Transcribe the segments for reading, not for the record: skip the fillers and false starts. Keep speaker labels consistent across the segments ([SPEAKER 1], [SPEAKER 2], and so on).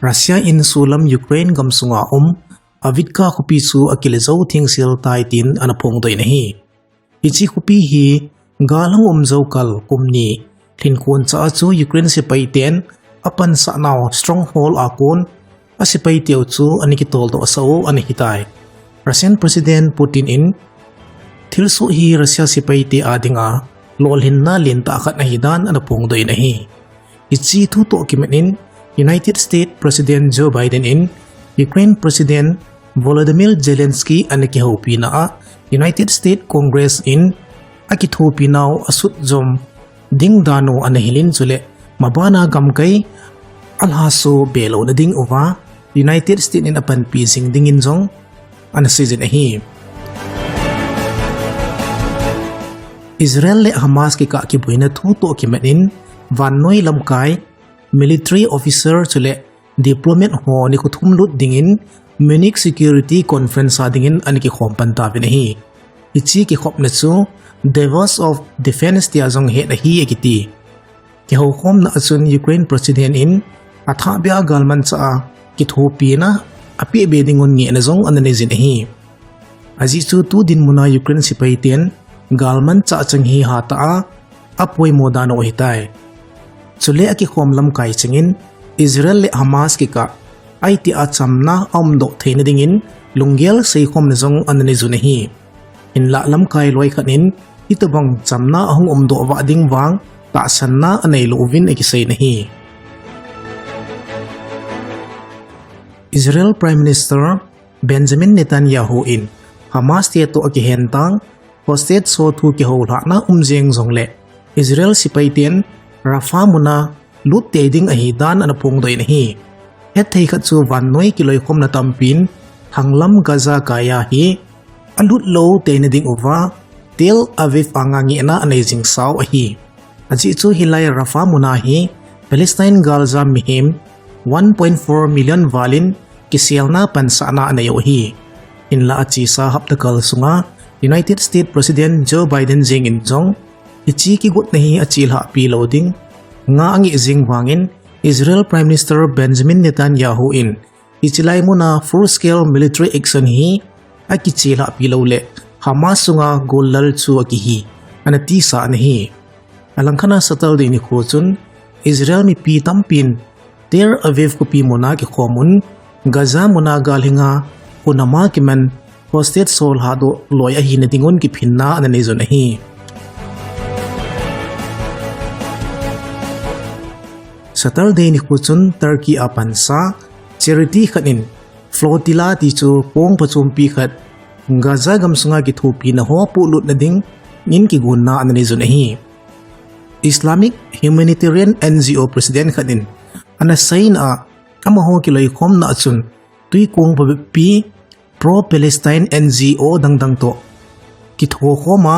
[SPEAKER 1] Russia in sulam Ukraine Gamsunga avidka kupi su akilezo thing sil tai tin anapong doi nahi ichi kupi hi galang zokal kumni thin kun cha chu Ukraine se paiten apan sa naw stronghold akon asipai teu chu aniki tol do so ani hitai Russian President Putin in thilsu hi Russia se paite adinga lolhin na lin ta khat na hidan anapong doi nahi ichi thu to kimenin United States President Joe Biden in Ukraine President Volodymyr Zelensky anakihopi na United States Congress in akithopi naw asut jom ding dano anahilin chule mabana gamkai alhaso belo na ding over United States in apan pising dingin jong anasizin ahi Israel le Hamas ki ka kibuina thu to kimanin VANNOI lamkai military officer chule diplomat ho ni kuthum lut dingin Munich Security Conference adingin aniki khom panta binahi ichi ki khop na chu Davos of Defense ti azong he na hi ekiti ki ho khom na achun Ukraine president in atha bia galman cha ki thopi na api bedingon nge na zong anane jin hi aji chu tu din muna Ukraine sipaiten galman cha chang hi hata apoi modano hitai chule aki khom lam kai chingin Israel le Hamas ki ka IT achamna omdo theina dingin lunggel sei khom na jong anani zunahi in la lam kai loi khanin itobang chamna ahung omdo wa ding wang ta sanna anei lovin ekisei nahi Israel Prime Minister Benjamin Netanyahu in Hamas te to aki hentang hosted so thu ki hola na umjeng jongle Israel sipaiten Rafa muna lut te ding ahidan anapong doi nahi Hetthei khatsu VANNOI kiloi khom na tampin hanglam Gaza kaya hi alut lo te na ding over Tel Aviv angangi na anazing saw ahi aji chu hilai Rafa muna hi Palestine Gaza mihim 1.4 million valin kisialna pansana anayo hi inla achi sa haptakal sunga United States President Joe Biden jing in jong ichi ki gut nahi achil ha pi loading nga angi jing wangin Israel Prime Minister Benjamin Netanyahu in ichilai muna full-scale military action hi akichila pilole Hamas sunga golal chu akihi anati sa nahi alangkhana satal de ni khochun Israel mi pi tampin Tel Aviv ko pi muna ki khomun Gaza muna galhinga kunama kiman hosted sol hado loya hi na dingon ki phinna anani zo nahi Saturday ni kuchun Turkey apansa charity khanin flotilla ti chu pong pachumpi khat Gaza gamsunga ki thopi na ho pulut na ding nin ki gunna anani zo nahi Islamic Humanitarian NGO President khanin ana sain a amaho ki loi khom na achun tui kong pi pro Palestine NGO dangdang to ki tho khoma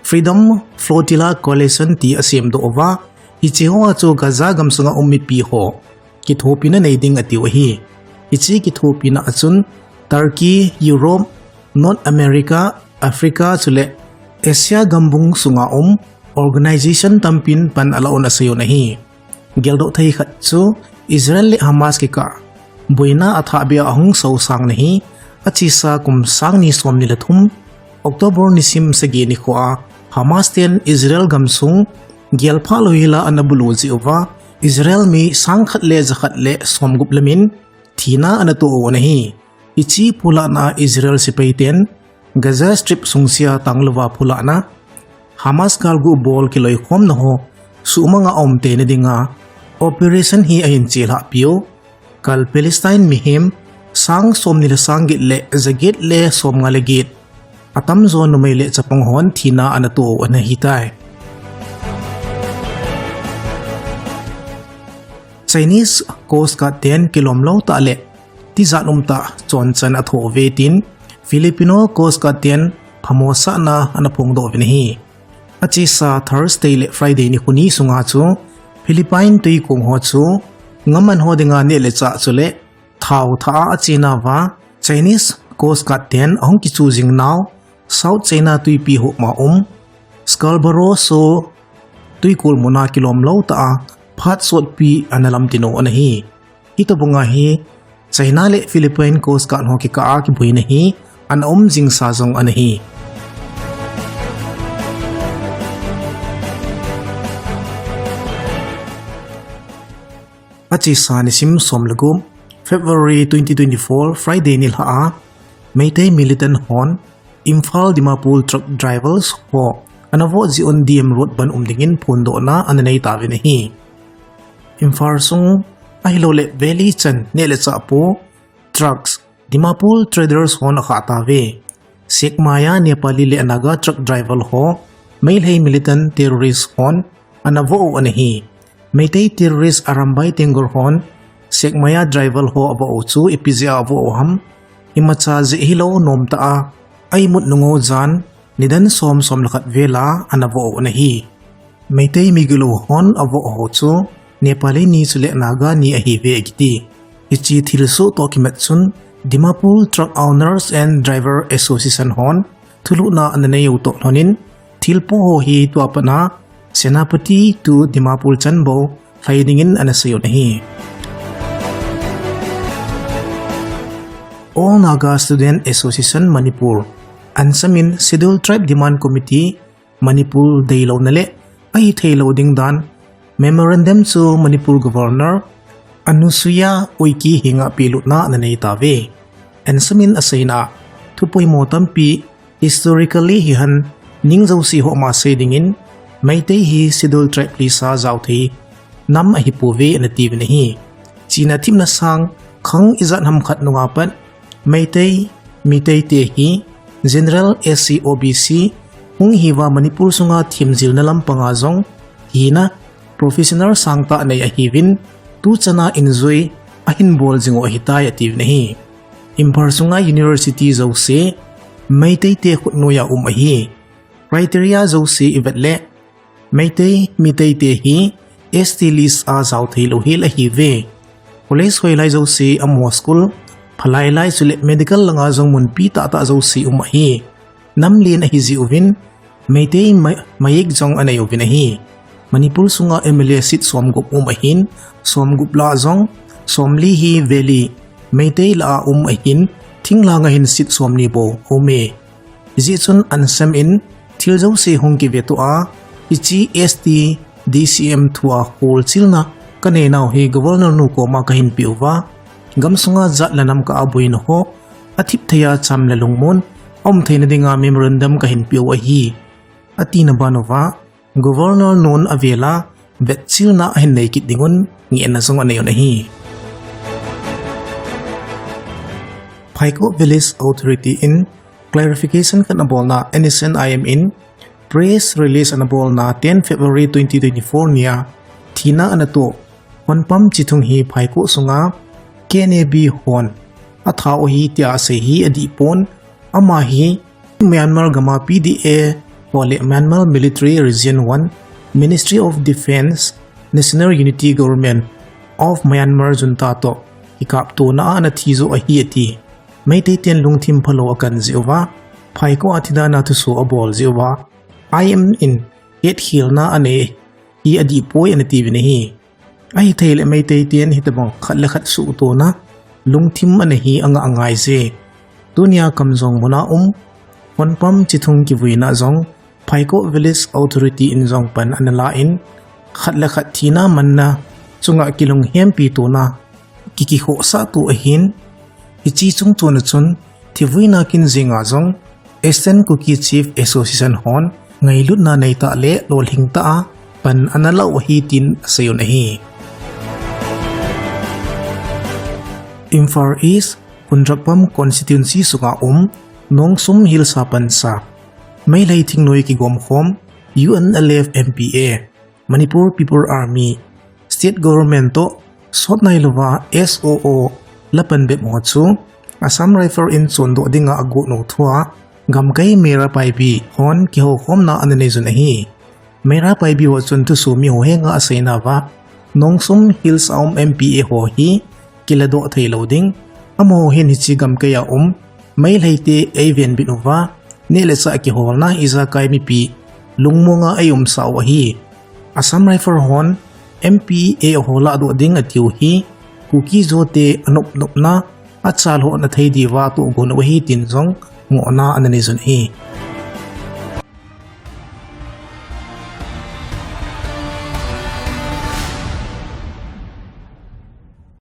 [SPEAKER 1] Freedom Flotilla Coalition ti asem do ova ichi ho chu Gaza gamsunga ummi pi ho ki thopi na nei ding ati hi ichi ki thopi na achun Turkey Europe North America Africa chule Asia gambung sunga organization tampin pan alaon asayo nahi geldo thai khat chu Israel le Hamas ki ka boina atha bia ahung so sang nahi achi sa kum sang ni som ni lathum October ni sim sagi ni khoa Hamas ten Israel gamsung Gyalpha lohila anabulu ji ova Israel mi sang khatle zakhatle somgup lamin thina anato nahi ichi phula na Israel sipaiten Gaza strip sungsia tanglwa phula na Hamas galgu bol kiloi khom na ho sumanga omte na dinga operation hi ahin chila pio kal Palestine mihim sang som nila sangit le zagit le som ngalegit atam zon numay le chapang hon thina anato anahitai Chinese Coast Guard 10 kilomlo ta le ti zanum ta chonchan atho vetin Filipino Coast Guard 10 phamosa na anapong do vinhi achi sa Thursday le Friday ni kuni sunga chu Philippine tui kong ho chu ngaman ho dinga ne le cha chule thau tha achina wa Chinese Coast Guard 10 ahong ki chu jing now South China tui pi ho ma Scarborough so tui kul mona kilomlo ta phat sot pi analam tino anahi hito bunga hi China le Philippine Coast Guard ho ki ka ki buina hi an jing sa zong an hi achi sani sim somlagum February 2024 Friday nil ha Meitei militant hon Imphal Dimapur truck drivers ho anavo ji on DM road ban dingin phundo na ananei tawin hi Imphal sung ahilole valley chan nele cha po trucks Dimapur traders hon kha tawe Sekmaya Nepali le anaga truck driver ho Meilhei militant terrorist hon anavo anahi Meitei terrorist arambai tengor hon Sekmaya driver ho abo chu epizia abo ham imacha ji hilo nomta a aimut nungo jan nidan som lakhat vela anavo nahi Meitei migulo hon abo ho chu Nepali ni chule naga ni ahi ve giti ichi thilso tokimat chun Dimapur Truck Owners and Driver Association hon thulu na anane uto lonin thilpo ho hi tuapana Senapati to Dimapur chanbo faidingin anasayo nahi All Naga Student Association Manipur Ansamin Scheduled Tribe Demand Committee Manipur Daylaw nale ay thaylaw ding dan Memorandum to Manipur Governor Anusuya Uiki hinga pilut na nanay tawe Ansamin asayna tupoy mo tampi historically hihan ningzaw si ho masay dingin Meitei hi Scheduled Tribe Lisa Zawthi Nam ahipuwe anativ nahi China tim na sang khang izat hamkhat nungapat Meitei Mitei te hi General SC OBC hung hiwa Manipur sunga thimjil na lampanga zong hina professional sangta anay ahivin tu chana enjoy ahin bol jingo ahitay ativ nahi Imphal sunga University zaw se Meitei te khutnoya ahi criteria zaw se ibatle Meitei Mitei te hi ST list a Zawthi lohil ahive Police hoilai zaw se amwa school Phalai sule medical langa zong munpi ta zaw si umahi namlin ahi zi uvin Meitei mayik zong anay uvin ahi Manipur sunga MLA sit somgup umahin somgup la zong somli hi valley Meitei la umahin thingla ngahin sit somni bo home zi chun ansam in thil zaw se hongki vetu a ichi ST DCM thua hol chilna kane naw hi governor nu ko ma kahin piuwa Gamsunga zat lanam ka abuin ho atip thaya cham lalungmon thaina dinga memorandum kahin piwa hi atina banova governor non avela betchil na hin nei kit dingon ngi na song anayo nahi Phaiko Village Authority in clarification kan abolna NSNIM in press release anabol na 10 February 2024 niya thina anato honpam chithung hi Phaiko sunga KNB hon athao hi tia se hi adipon ama hi Myanmar gama PDA pole Myanmar Military Region 1 Ministry of Defense National Unity Government of Myanmar junta to ikap to na thizo ahi ati Meitei ten lungthim phalo akan ziwa Phaiko athida na thu so abol ziwa I am in it hil na ane hi adipoi anati binahi Ay thayle Meitei ten hitabang khat su to na lungthim anahi anga angai se dunya kamjong mona honpam chithung ki buina zong Phaiko Village Authority in zong pan anala in khat thina manna chunga kilong hem pi to na kiki ho sa tu ahin ichi chung to na chun thibuina kin zinga zong Eastern Kuki Chief Association hon ngailut na nei ta le lol hingta a pan anala wahi tin sayon ahi Imphal East Punjapam constituency sunga Nongsum Hill sa pansa may laiting noi ki Lahkhom UNLF MPA Manipur People Army State Government to sot na ilwa SOO lapan beb mo chu Assam Rifle in chondo dinga agu no thua gamkai mera paibi hon ki ho khom na anane jun ahi mera paibi ho chun tu sumi ho henga asaina wa Nongsum Hills Aum MPA ho hi kilado thai loading amo hin hichi gamkai ya may laite avian binuwa nile sa ki ho na iza kai mi pi lungmonga ayum sa wahi Assam Rifle hon MPA ho la do ding atiu hi Kuki zote anop na at salho na thay di wa tu go na wahi tin zong ngo na anani zon hi.